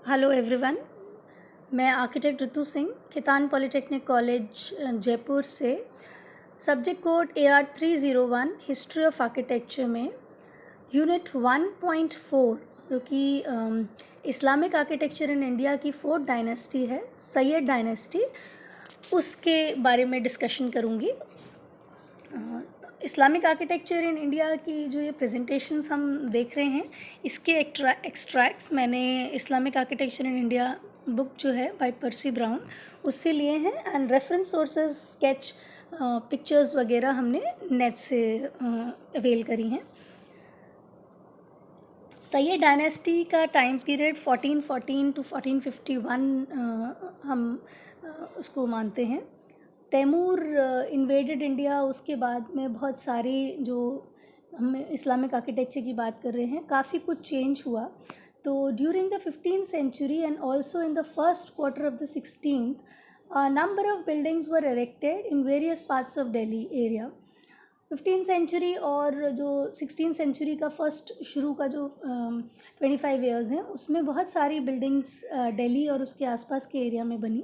Hello everyone. मैं architect ऋतु Singh, खितान polytechnic college Jaipur से। Subject code AR301 history of architecture में unit 1.4 जो कि इस्लामिक आर्किटेक्चर इन इंडिया की फोर्थ डायनेस्टी है, सैयद डायनेस्टी, उसके बारे में डिस्कशन करूँगी। इस्लामिक आर्किटेक्चर इन इंडिया की जो ये प्रेजेंटेशंस हम देख रहे हैं, इसके एक्सट्रैक्ट्स मैंने Islamic architecture in India book जो है बाय पर्सी ब्राउन उससे लिए हैं, and reference sources, sketch, pictures वगैरह हमने नेट से अवेल करी हैं। सैयद डायनेस्टी का टाइम पीरियड 1414 टू 1451 हम उसको मानते हैं। तैमूर इन्वेडेड इंडिया, उसके बाद में बहुत सारी जो हम इस्लामिक आर्किटेक्चर की बात कर रहे हैं, काफ़ी कुछ चेंज हुआ। तो during the 15th century and also in the first quarter of the 16th number of buildings were erected in various parts of Delhi area. 15th century और जो 16th सेंचुरी का फर्स्ट शुरू का जो 25 ईयर्स हैं, उसमें बहुत सारी बिल्डिंग्स दिल्ली और उसके आसपास के एरिया में बनी,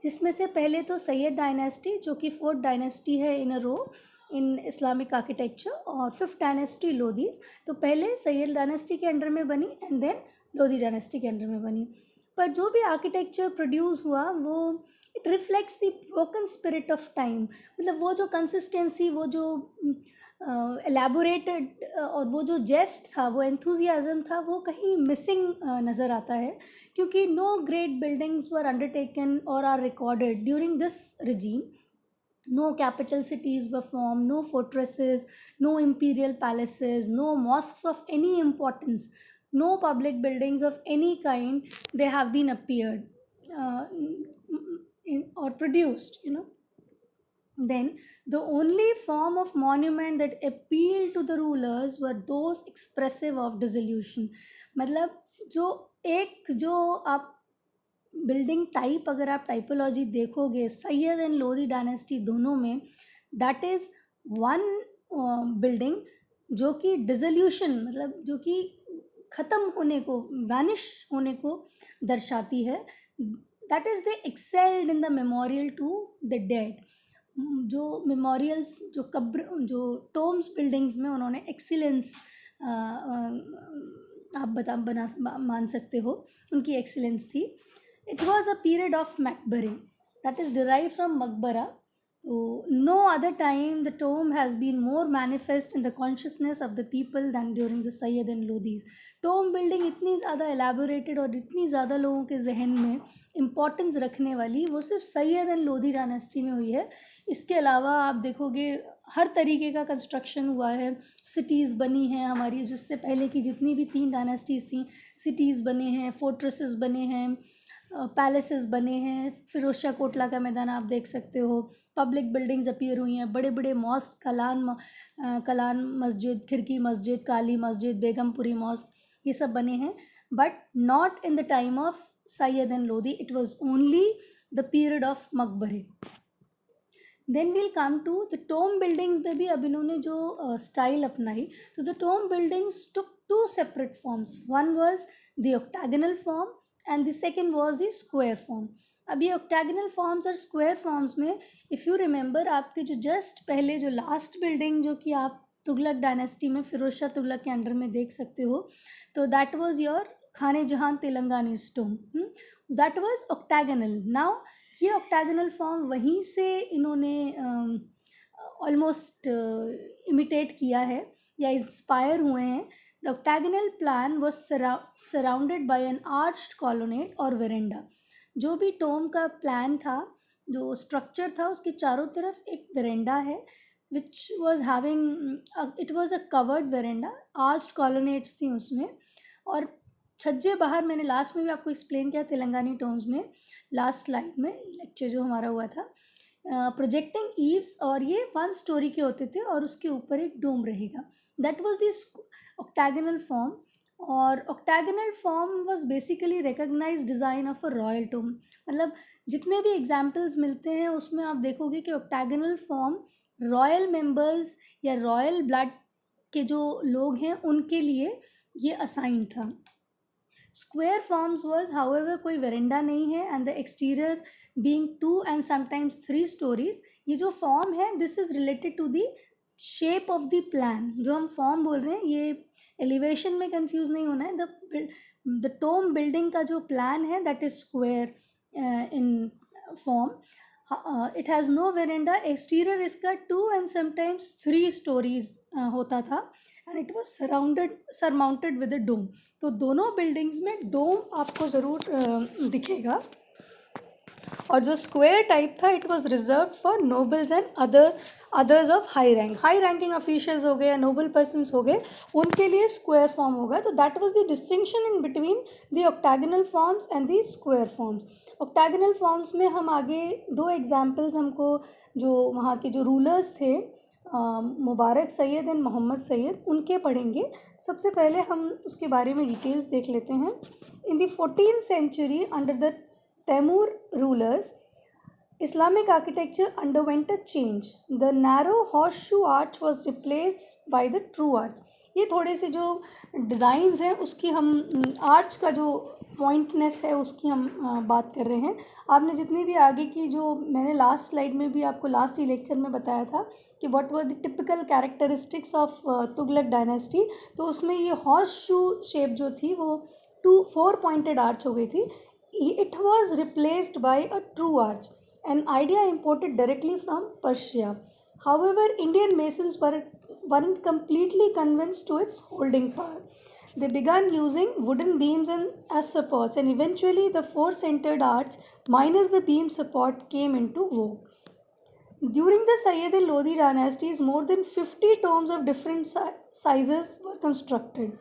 जिसमें से पहले तो सैयद डायनेस्टी जो कि फोर्थ डायनेस्टी है इन अ रो इन इस्लामिक आर्किटेक्चर, और फिफ्थ डायनेस्टी लोधीज। तो पहले सैयद डायनेस्टी के अंडर में बनी एंड देन लोधी डायनेस्टी के अंडर में बनी। पर जो भी आर्किटेक्चर प्रोड्यूस हुआ वो it reflects the broken spirit of time. मतलब वो जो कंसिस्टेंसी, वो जो एलैबोरेटेड और वो जो जेस्ट था, वो एंथुजियाज़म था, वो कहीं मिसिंग नज़र आता है, क्योंकि no great buildings were undertaken और are recorded during this regime. No capital cities were formed, no fortresses, no imperial palaces, no mosques of any importance, no public buildings of any kind they have been appeared or produced. Then the only form of monument that appealed to the rulers were those expressive of dissolution. मतलब जो आप building type, अगर आप typology देखोगे Syed and Lodhi dynasty दोनों में, that is one building जो कि डिसोल्यूशन, मतलब जो कि ख़त्म होने को, वैनिश होने को दर्शाती है। That is they excelled in the memorial to the dead. जो मेमोरियल्स, जो कब्र, जो टोम्स बिल्डिंग्स में उन्होंने एक्सीलेंस आप मान सकते हो, उनकी एक्सीलेंस थी। It was a period of Makbari, that is derived from Maqbara. So no other time the tomb has been more manifest in the consciousness of the people than during the Sayyid and Lodhis. Tomb building इतनी ज़्यादा elaborated और इतनी ज़्यादा लोगों के जहन में importance रखने वाली, वो सिर्फ सैयद एंड लोधी डायनेस्टी में हुई है। इसके अलावा आप देखोगे हर तरीके का कंस्ट्रक्शन हुआ है, सिटीज़ बनी हैं हमारी, जिससे पहले की जितनी भी 3 डायनेस्टीज़ थी, सिटीज़ बने हैं, फोर्ट्रेसेस बने हैं, पैलेसेस बने हैं। फिरोज शाह कोटला का मैदान आप देख सकते हो, पब्लिक बिल्डिंग्स अपीयर हुई हैं, बड़े बड़े मॉस्क, कलान मस्जिद, खिड़की मस्जिद, काली मस्जिद, बेगमपुरी मॉस्क, ये सब बने हैं। But not in the time of Sayyid and Lodhi, it was only the period of मकबरे। Then will come to the tomb buildings में भी अब इन्होंने जो स्टाइल अपनाई, तो the tomb buildings took 2 separate forms. One was the octagonal form and the second was the square form. अब ये ऑक्टागनल फॉर्म्स और स्क्वायर फॉर्म्स में, इफ़ यू रिमेंबर, आपके जो जस्ट पहले जो लास्ट बिल्डिंग जो कि आप तुगलक डायनेस्टी में फिरोज शाह तुगलक के अंडर में देख सकते हो, तो दैट वॉज योर खाने जहान तेलंगानी स्टोन, दैट वॉज ऑक्टागनल। नाउ ये ऑक्टागनल फॉर्म वहीं से इन्होंने ऑलमोस्ट इमिटेट किया है या इंस्पायर हुए हैं। The octagonal plan was surrounded by an arched colonnade और वेरेंडा। जो भी टोम का प्लान था, जो स्ट्रक्चर था, उसके चारों तरफ एक वेरेंडा है, which was having, it was a covered veranda, arched colonnades थी उसमें, और छज्जे बाहर। मैंने लास्ट में भी आपको एक्सप्लेन किया तेलंगानी टोम्स में, लास्ट स्लाइड में लेक्चर जो हमारा हुआ था, प्रोजेक्टिंग ईव्स, और ये 1 स्टोरी के होते थे और उसके ऊपर एक डोम रहेगा। That was this octagonal form, और octagonal form was basically recognised design of a royal tomb. मतलब जितने भी एग्जाम्पल्स मिलते हैं उसमें आप देखोगे कि ऑक्टागनल फॉर्म रॉयल मेंबर्स या रॉयल ब्लड के जो लोग हैं उनके लिए ये असाइन था। Square forms was, however, कोई वेरेंडा नहीं है, and the exterior being 2 and sometimes 3 stories. ये जो फॉर्म है, this is related to the shape of the plan. जो हम फॉर्म बोल रहे हैं, ये एलिवेशन में कंफ्यूज नहीं होना है. द टोम बिल्डिंग का जो प्लान है, that is square in form. It has no veranda. Exterior इसका 2 and sometimes 3 stories होता था, and it was surmounted with a dome. तो दोनों बिल्डिंग्स में डोम आपको ज़रूर दिखेगा. और जो स्क्वायर टाइप था, it was reserve for nobles and others of high rank. High ranking officials हो गए या नोबल पर्सनस हो गए, उनके लिए स्क्वायर फॉर्म होगा. तो that was the distinction in between the octagonal forms and the square forms. Octagonal forms में हम आगे 2 एग्जाम्पल्स हमको, जो वहाँ के जो रूलर्स थे, मुबारक सैयद एंड मोहम्मद सैयद, उनके पढ़ेंगे. सबसे पहले हम उसके बारे में डिटेल्स देख लेते हैं. In the 14th century, under the Tamur rulers, Islamic architecture underwent a change. The narrow horseshoe arch was replaced by the true arch. ये थोड़े से जो डिज़ाइंस हैं उसकी हम, आर्च का जो पॉइंटनेस है उसकी हम बात कर रहे हैं. आपने जितनी भी आगे की, जो मैंने लास्ट स्लाइड में भी आपको लास्ट ही लेक्चर में बताया था कि what were the typical characteristics of Tughlaq dynasty, तो उसमें ये हॉर्स शू शेप जो थी वो 4 पॉइंटेड आर्च हो गई थी. It was replaced by a true arch, an idea imported directly from Persia. However, Indian masons weren't completely convinced to its holding power. They began using wooden beams as supports, and eventually the 4-centered arch minus the beam support came into vogue. During the Sayyid and Lodi dynasties, more than 50 tombs of different sizes were constructed.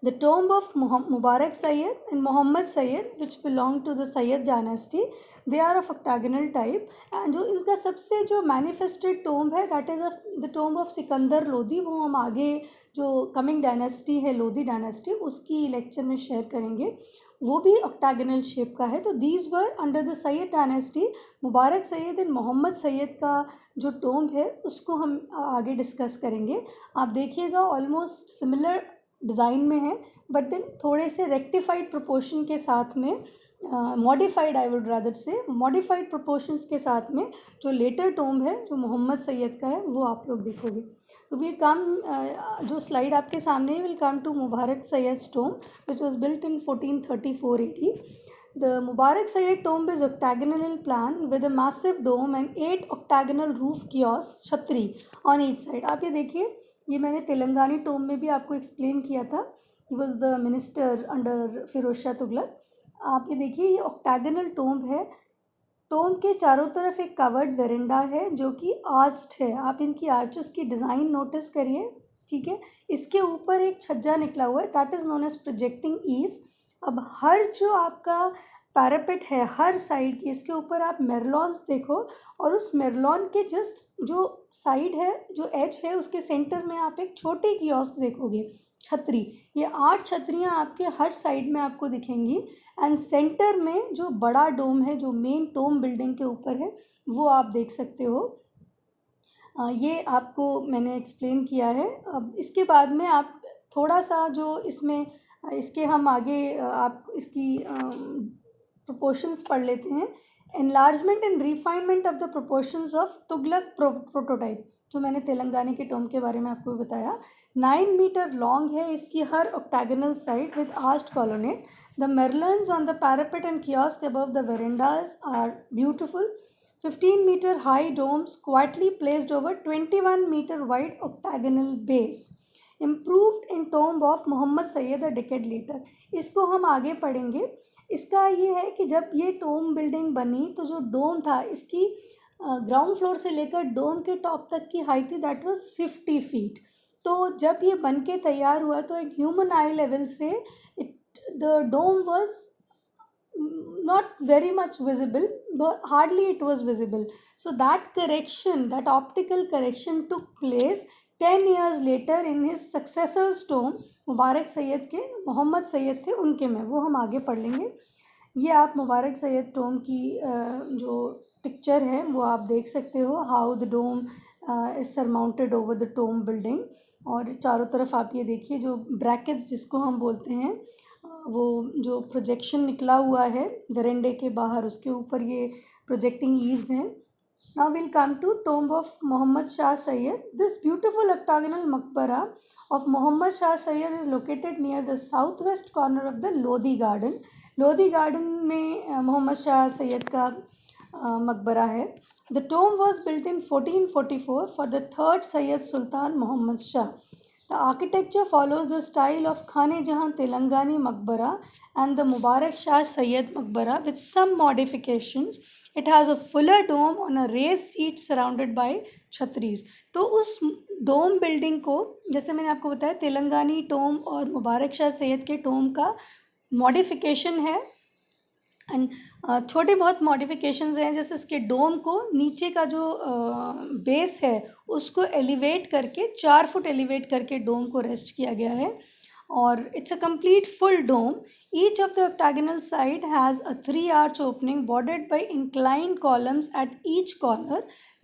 The tomb of Mubarak Sayyid and Muhammad Sayyid, which belong to the Sayyid dynasty, they are of octagonal type. And जो इसका सबसे जो manifested tomb है, that is of the tomb of Sikandar Lodi. वो हम आगे जो coming dynasty है, Lodi dynasty, उसकी lecture में share करेंगे. वो भी octagonal shape का है. तो these were under the Sayyid dynasty. Mubarak Sayyid and Muhammad Sayyid का जो tomb है, उसको हम आगे discuss करेंगे. आप देखिएगा almost similar डिज़ाइन में है, बट देन थोड़े से रेक्टिफाइड प्रोपोर्शन के साथ में, मॉडिफाइड, आई वुड रादर से मॉडिफाइड प्रोपोर्शंस के साथ में जो लेटर टोम्ब है, जो मोहम्मद सैयद का है, वो आप लोग देखोगे. तो विल कम, जो स्लाइड आपके सामने will come to Mubarak Sayyid tomb which was built in 1434 AD. The Mubarak Sayyid tomb is octagonal in plan with a massive dome and 8 octagonal roof kiosks, छतरी, on each side. आप ये देखिए, ये मैंने तेलंगानी Tomé में भी आपको एक्सप्लेन किया था. He was the minister under Firoz Shah Tughlaq. आप ये देखिए, ये ऑक्टागनल टोम्ब है. टोम्ब के चारों तरफ एक कवर्ड वेरेंडा है जो कि आर्च्ड है. आप इनकी आर्चेस की डिज़ाइन नोटिस करिए, ठीक है. इसके ऊपर एक छज्जा निकला हुआ है, that is known as projecting eaves. अब हर जो आपका पैरापेट है हर साइड की, इसके ऊपर आप मेरलॉन्स देखो, और उस मेरलॉन के जस्ट जो साइड है, जो एज है, उसके सेंटर में आप एक छोटी कियोस्क देखोगे, छतरी. ये 8 छतरियाँ आपके हर साइड में आपको दिखेंगी. एंड सेंटर में जो बड़ा डोम है, जो मेन टोम बिल्डिंग के ऊपर है, वो आप देख सकते हो. ये आपको मैंने एक्सप्लेन किया है. अब इसके बाद में आप थोड़ा सा जो इसमें, इसके हम आगे आप इसकी प्रोपोर्शंस पढ़ लेते हैं. Enlargement and refinement of the proportions of Tughlaq prototype, जो मैंने तेलंगाना के टोम के बारे में आपको बताया. 9 मीटर लॉन्ग है इसकी हर octagonal side with arched colonnade. The merlons on the parapet and kiosk above the verandas are beautiful. 15 meter high domes quietly placed over 21 meter wide octagonal base. Improved in tomb of Muhammad Sayyid a decade later. इसको हम आगे पढ़ेंगे. इसका ये है कि जब ये टोम बिल्डिंग बनी तो जो डोम था, इसकी ग्राउंड फ्लोर से लेकर डोम के टॉप तक की हाइट थी, दैट वाज 50 feet. तो जब ये बन के तैयार हुआ तो एट ह्यूमन आई लेवल से the dome was not very much visible, but hardly it was visible. So that correction, that optical correction took place 10 years later in his successor's tomb. मुबारक सैयद के, मोहम्मद सैयद थे उनके में, वो हम आगे पढ़ लेंगे. ये आप मुबारक सैयद टोम की जो पिक्चर है वो आप देख सकते हो, how the dome is surmounted over the tomb building. और चारों तरफ आप ये देखिए जो ब्रैकेट्स जिसको हम बोलते हैं, वो जो प्रोजेक्शन निकला हुआ है वेरेंडे के बाहर, उसके ऊपर ये प्रोजेक्टिंग ईव्स हैं. Now we'll come to tomb of Muhammad Shah Sayyid. This beautiful octagonal maqbara of Muhammad Shah Sayyid is located near the southwest corner of the Lodi Garden. Lodi Garden में मोहम्मद शाह सैयद का मकबरा है. The tomb was built in 1444 for the third Sayyid Sultan Muhammad Shah. The architecture follows the style of Khane-Jahan Telangani Maqbara and the Mubarak Shah Sayyid Maqbara with some modifications. It has a fuller dome on a raised seat surrounded by छतरीज. तो उस डोम building को, जैसे मैंने आपको बताया, तेलंगानी Tomé और मुबारक शाह सैयद के Tomé का मॉडिफिकेशन है. एंड छोटे बहुत मॉडिफिकेशंस हैं, जैसे इसके डोम को नीचे का जो बेस है उसको एलिवेट करके 4 फुट एलिवेट करके डोम को रेस्ट किया गया है. और it's a complete full dome. Each of the octagonal side has a 3-arch opening bordered by inclined columns at each corner.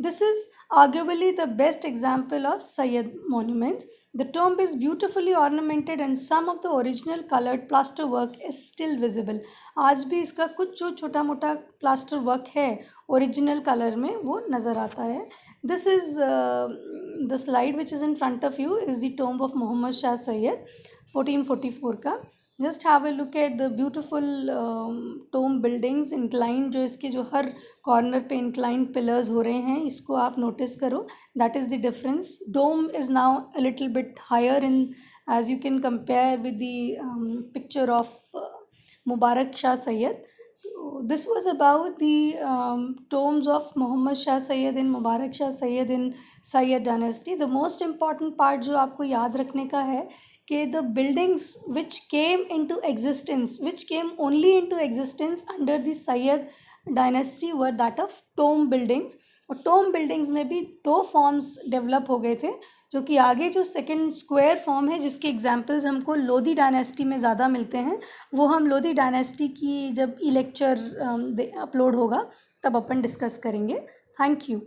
This is arguably the best example of Sayyid monuments. The tomb is beautifully ornamented and some of the original colored plaster work is still visible. आज भी इसका कुछ जो छोटा मोटा plaster work है original colour में वो नज़र आता है. This is the slide which is in front of you is the tomb of Muhammad Shah Sayyid 1444 का. Just have a look at the beautiful tomb buildings. Incline जो इसके जो हर कॉर्नर पे इंक्लाइन पिलर्स हो रहे हैं, इसको आप नोटिस करो. That is the difference. Dome is now a little bit higher in as you can compare with the picture of Mubarak Shah Sayyid. This was about the tombs of Muhammad Shah Sayyid and Mubarak Shah Sayyid in Sayyid dynasty. The most important part जो आपको याद रखने का है कि the buildings which came only into existence under the Sayyid dynasty were that of tomb buildings. और Tomé buildings में भी 2 फॉर्म्स डेवलप हो गए थे, जो कि आगे जो सेकंड स्क्वायर फॉर्म है जिसके एग्जांपल्स हमको लोधी डायनेस्टी में ज़्यादा मिलते हैं, वो हम लोधी डायनेस्टी की जब ई लेक्चर अपलोड होगा तब अपन डिस्कस करेंगे. Thank you.